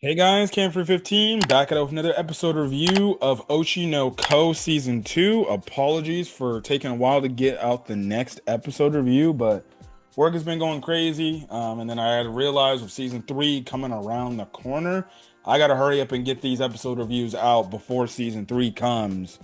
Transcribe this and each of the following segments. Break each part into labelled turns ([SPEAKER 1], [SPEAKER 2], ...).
[SPEAKER 1] Hey guys, Cam315 back at with another episode review of Oshi No Ko Season 2. Apologies for taking a while to get out the next episode review, but work has been going crazy. And then I had to realize with Season 3 coming around the corner, I got to hurry up and get these episode reviews out before Season 3 comes.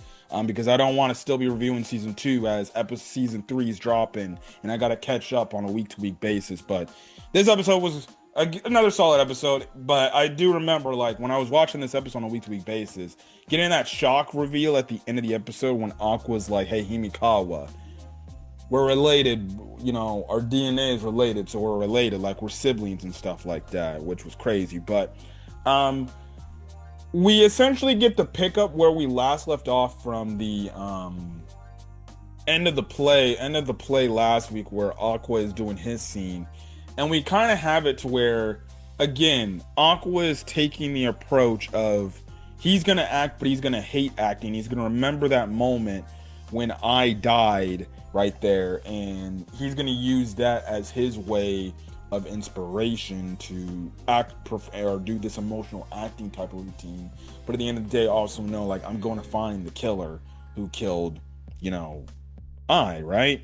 [SPEAKER 1] Because I don't want to still be reviewing Season 2 as Season 3 is dropping, and I got to catch up on a week-to-week basis. But this episode was another solid episode, but I do remember like when I was watching this episode on a week-to-week basis, getting that shock reveal at the end of the episode when Aqua's like, "Hey, Himikawa, we're related. You know, our DNA is related, so we're related, like we're siblings and stuff like that," which was crazy. But um, we essentially get the pickup where we last left off from the end of the play last week, where Aqua is doing his scene. And we kind of have it to where, again, Aqua is taking the approach of he's going to act, but he's going to hate acting. He's going to remember that moment when I died right there. And he's going to use that as his way of inspiration to act or do this emotional acting type of routine. But at the end of the day, also know, like, I'm going to find the killer who killed, right?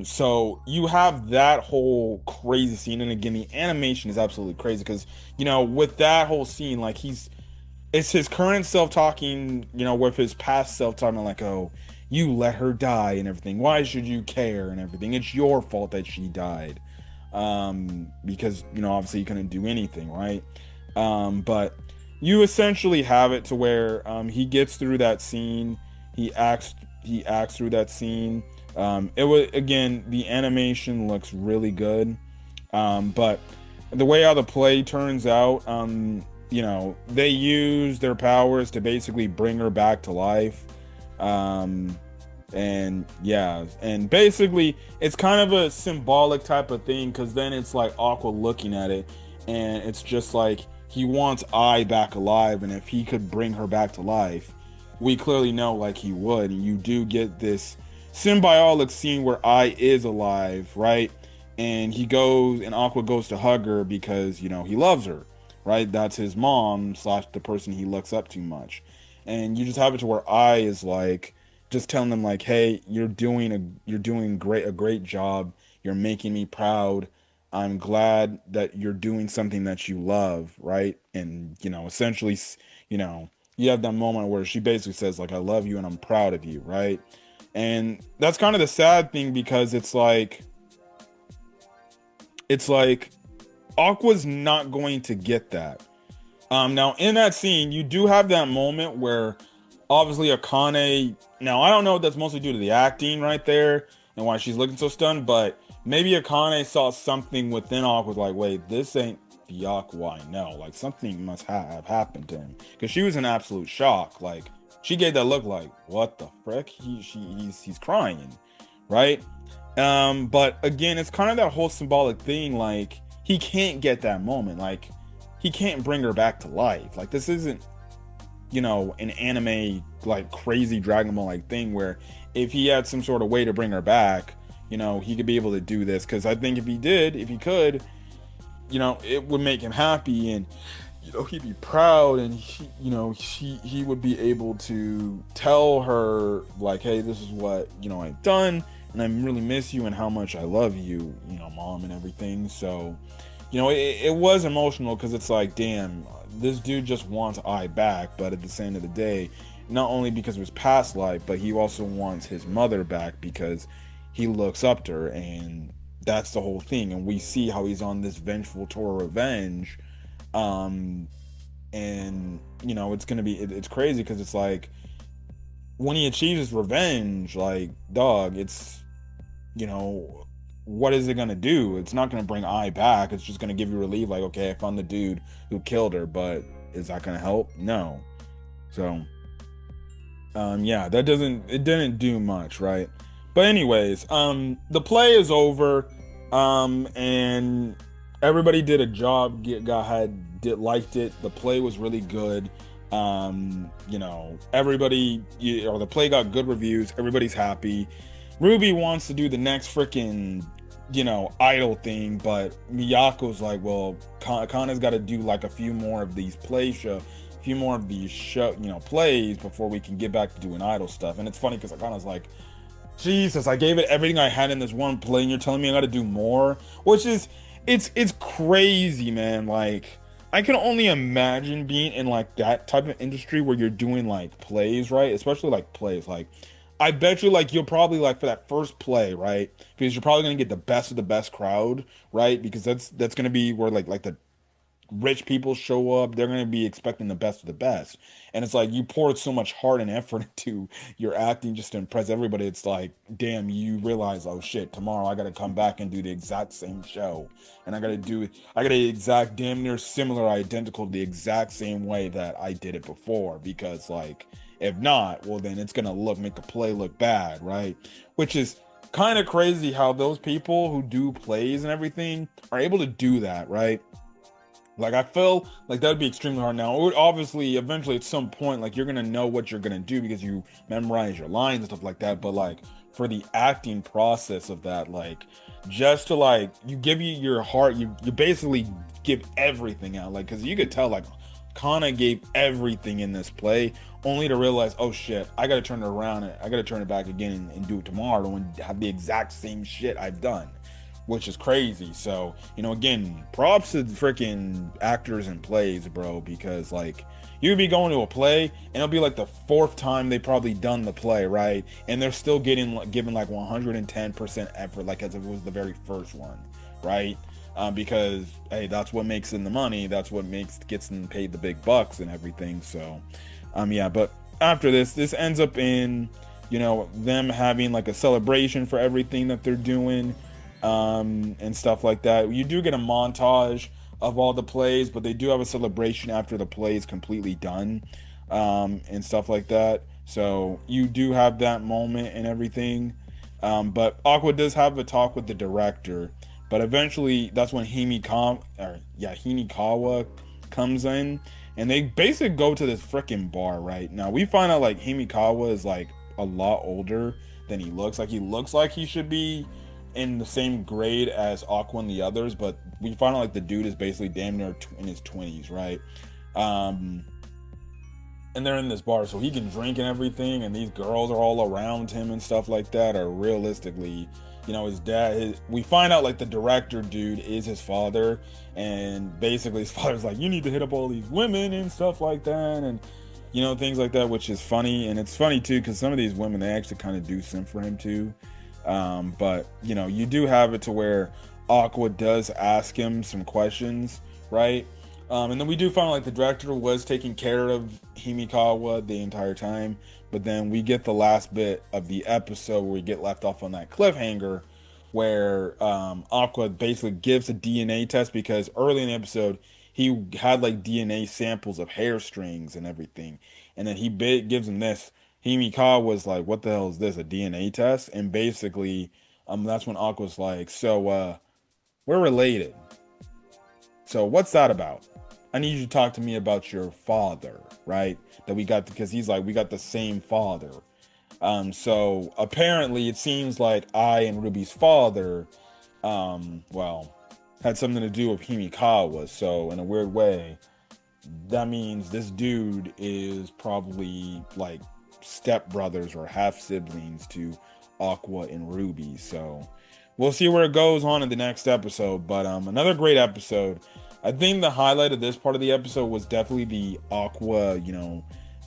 [SPEAKER 1] So you have that whole crazy scene, and again, the animation is absolutely crazy because with that whole scene, like it's his current self talking, with his past self talking like, "Oh, you let her die and everything. Why should you care and everything? It's your fault that she died." Because obviously you couldn't do anything, right? But you essentially have it to where he gets through that scene, he acts through that scene. It was, again, the animation looks really good, but the way how the play turns out, they use their powers to basically bring her back to life, and yeah, and basically it's kind of a symbolic type of thing because then it's like Aqua looking at it, and it's just like he wants Ai back alive, and if he could bring her back to life, we clearly know like he would. And you do get this symbiotic scene where Ai is alive, right? And he goes, and Aqua goes to hug her because he loves her, right? That's his mom slash the person he looks up to much. And you just have it to where Ai is like just telling them like, "Hey, you're doing a great job. You're making me proud. I'm glad that you're doing something that you love," right? And essentially, you have that moment where she basically says like, "I love you and I'm proud of you," right? And that's kind of the sad thing because it's like Aqua's not going to get that. Now in that scene, you do have that moment where obviously Akane. Now I don't know if that's mostly due to the acting right there and why she's looking so stunned, but maybe Akane saw something within Aqua like, "Wait, this ain't the Aqua I know. Like something must have happened to him," because she was in absolute shock. Like she gave that look like, "What the frick?" He's crying, right? But again, it's kind of that whole symbolic thing. Like he can't get that moment. Like he can't bring her back to life. Like this isn't an anime like crazy Dragon Ball like thing where if he had some sort of way to bring her back, he could be able to do this. Because I think if he could, it would make him happy, and he'd be proud, and he would be able to tell her like, "Hey, this is what I've done, and I really miss you and how much I love you, mom," and everything. So it was emotional because it's like, damn, this dude just wants Ai back, but at the end of the day, not only because of his past life, but he also wants his mother back because he looks up to her, and that's the whole thing. And we see how he's on this vengeful tour of revenge. And it's crazy because it's like when he achieves his revenge, like, dog, it's what is it gonna do? It's not gonna bring Ai back. It's just gonna give you relief, like, okay, I found the dude who killed her, but is that gonna help? No. So yeah, it didn't do much, right? But anyways, the play is over, and everybody did a job, liked it. The play was really good. The play got good reviews. Everybody's happy. Ruby wants to do the next freaking idol thing, but Miyako's like, well, Kana's got to do like a few more of these plays before we can get back to doing idol stuff. And it's funny because Kana's like, Jesus, I gave it everything I had in this one play, and you're telling me I got to do more, which is, it's crazy, man. Like, I can only imagine being in like that type of industry where you're doing like plays, right? Especially like plays, like I bet you like you'll probably like for that first play, right? Because you're probably gonna get the best of the best crowd, right? Because that's gonna be where like the rich people show up, they're going to be expecting the best of the best. And it's like you poured so much heart and effort into your acting just to impress everybody. It's like, damn, you realize, oh shit, tomorrow I got to come back and do the exact same show. And I got to exact damn near similar, identical, the exact same way that I did it before. Because like, if not, well, then it's going to make the play look bad, right? Which is kind of crazy how those people who do plays and everything are able to do that, right? Like, I feel like that'd be extremely hard now. It would obviously, eventually, at some point, like, you're gonna know what you're gonna do because you memorize your lines and stuff like that. But, like, for the acting process of that, like, just to, like, you your heart, you basically give everything out. Like, because you could tell, like, Kana gave everything in this play, only to realize, oh shit, I gotta turn it around, and I gotta turn it back again and do it tomorrow and have the exact same shit I've done, which is crazy. So, again, props to freaking actors and plays, bro, because like you could be going to a play and it'll be like the fourth time they probably done the play, right? And they're still given like 110% effort, like as if it was the very first one, right? Because hey, that's what makes them the money. That's what gets them paid the big bucks and everything. So, yeah. But after this ends up in, them having like a celebration for everything that they're doing. And stuff like that. You do get a montage of all the plays, but they do have a celebration after the play is completely done, and stuff like that. So you do have that moment and everything. But Aqua does have a talk with the director, but eventually that's when Himikawa comes in, and they basically go to this freaking bar. Right now, we find out like Himikawa is like a lot older than he looks. Like, he looks like he should be in the same grade as Aqua and the others, but we find out like the dude is basically damn near in his 20s, right? And they're in this bar, so he can drink and everything, and these girls are all around him and stuff like that. Or realistically, his dad. We find out like the director dude is his father, and basically his father's like, you need to hit up all these women and stuff like that, and things like that, which is funny. And it's funny too because some of these women, they actually kind of do simp for him too. But you do have it to where Aqua does ask him some questions, right? And then we do find like the director was taking care of Himikawa the entire time, but then we get the last bit of the episode where we get left off on that cliffhanger where Aqua basically gives a DNA test because early in the episode he had like DNA samples of hair strings and everything, and then he gives him this. Himikawa was like, what the hell is this, a DNA test? And basically, that's when Aqua's like, so, we're related. So what's that about? I need you to talk to me about your father, right? That we got, because he's like, we got the same father. So apparently it seems like I and Ruby's father, had something to do with Himikawa. So in a weird way, that means this dude is probably like step brothers or half siblings to Aqua and Ruby. So we'll see where it goes on in the next episode. But another great episode. I think the highlight of this part of the episode was definitely the Aqua,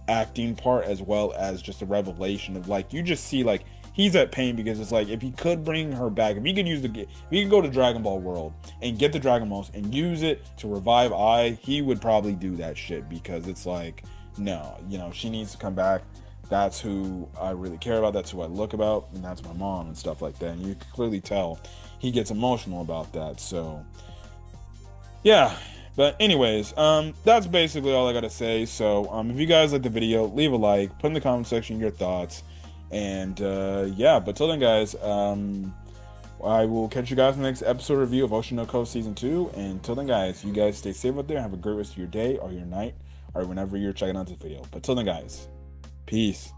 [SPEAKER 1] acting part, as well as just a revelation of like, you just see like he's at pain because it's like, if he could bring her back, if he could go to Dragon Ball World and get the Dragon Balls and use it to revive Ai, he would probably do that shit, because it's like, no, she needs to come back. That's who I really care about. That's who I look about, and that's my mom and stuff like that. And you can clearly tell he gets emotional about that. So yeah. But anyways, that's basically all I gotta say. So if you guys like the video, leave a like, put in the comment section your thoughts, and yeah. But till then, guys, I will catch you guys in the next episode review of Oshi No Ko Season 2. And till then, guys, you guys stay safe out there. Have a great rest of your day or your night or whenever you're checking out this video. But till then, guys, peace.